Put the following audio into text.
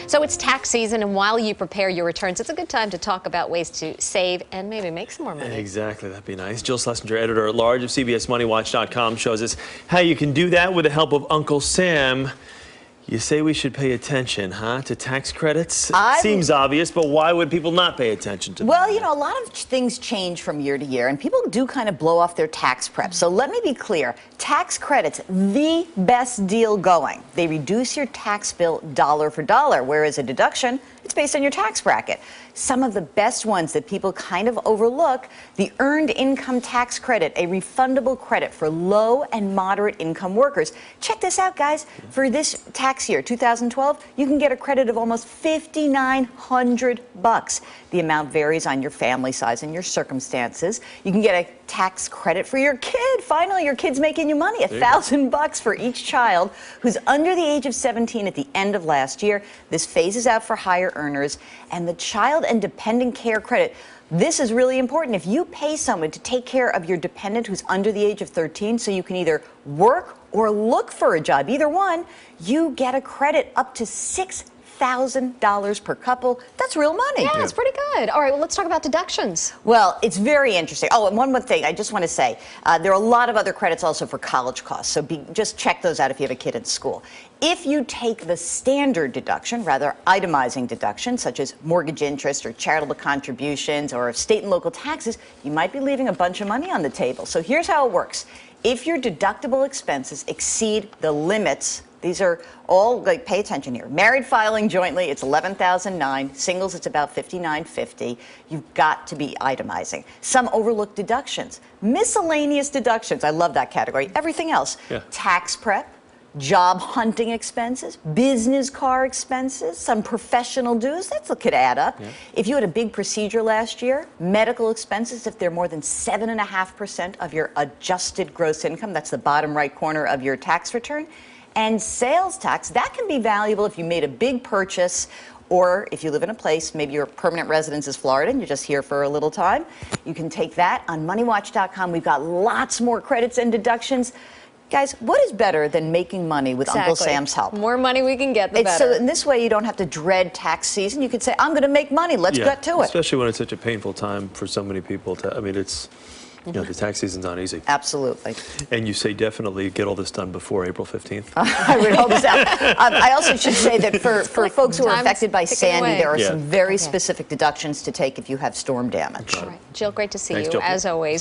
So it's tax season, and while you prepare your returns, it's a good time to talk about ways to save and maybe make some more money. Exactly, that'd be nice. Jill Schlesinger, editor-at-large of CBS MoneyWatch.com, shows us how you can do that with the help of Uncle Sam. You say we should pay attention, huh, to tax credits? Seems obvious, but why would people not pay attention to them? Well, you know, a lot of things change from year to year, and people do kind of blow off their tax prep. So let me be clear. Tax credits, the best deal going. They reduce your tax bill dollar for dollar, whereas a deduction, it's based on your tax bracket. Some of the best ones that people kind of overlook, the Earned Income Tax Credit, a refundable credit for low and moderate income workers. Check this out, guys. For this tax year, 2012, you can get a credit of almost $5,900. The amount varies on your family size and your circumstances. You can get a tax credit for your kid. Finally, your kid's making you money. $1,000 for each child who's under the age of 17 at the end of last year. This phases out for higher earners. And the Child and Dependent Care Credit. This is really important. If you pay someone to take care of your dependent who's under the age of 13, so you can either work or look for a job, either one, you get a credit up to $6,000 per couple. That's real money. Yeah, it's pretty good. All right, well, let's talk about deductions. Well, it's very interesting. Oh, and one more thing I just want to say. There are a lot of other credits also for college costs, so just check those out if you have a kid in school. If you take the standard deduction, rather itemizing deductions, such as mortgage interest or charitable contributions or state and local taxes, you might be leaving a bunch of money on the table. So here's how it works. If your deductible expenses exceed the limits, these are all, like, pay attention here. Married filing jointly, it's $11,009. Singles, it's about $5,950. You've got to be itemizing. Some overlooked deductions. Miscellaneous deductions, I love that category. Everything else. Tax prep, job hunting expenses, business car expenses, some professional dues, that could add up. If you had a big procedure last year, medical expenses, if they're more than 7.5% of your adjusted gross income, that's the bottom right corner of your tax return. And sales tax, that can be valuable if you made a big purchase, or if you live in a place, maybe your permanent residence is Florida and you're just here for a little time. You can take that on MoneyWatch.com. We've got lots more credits and deductions. Guys, what is better than making money with Uncle Sam's help? The more money we can get, the better. So in this way, you don't have to dread tax season. You could say, I'm going to make money. Let's get to it. Especially when it's such a painful time for so many people. I mean, it's, you know, the tax season's not easy. Absolutely. And you say definitely get all this done before April 15th? I would hope so. I also should say that for folks who are affected by Sandy, there are some very specific deductions to take if you have storm damage. All right. Jill, great to see Thanks, you, Jill. as always.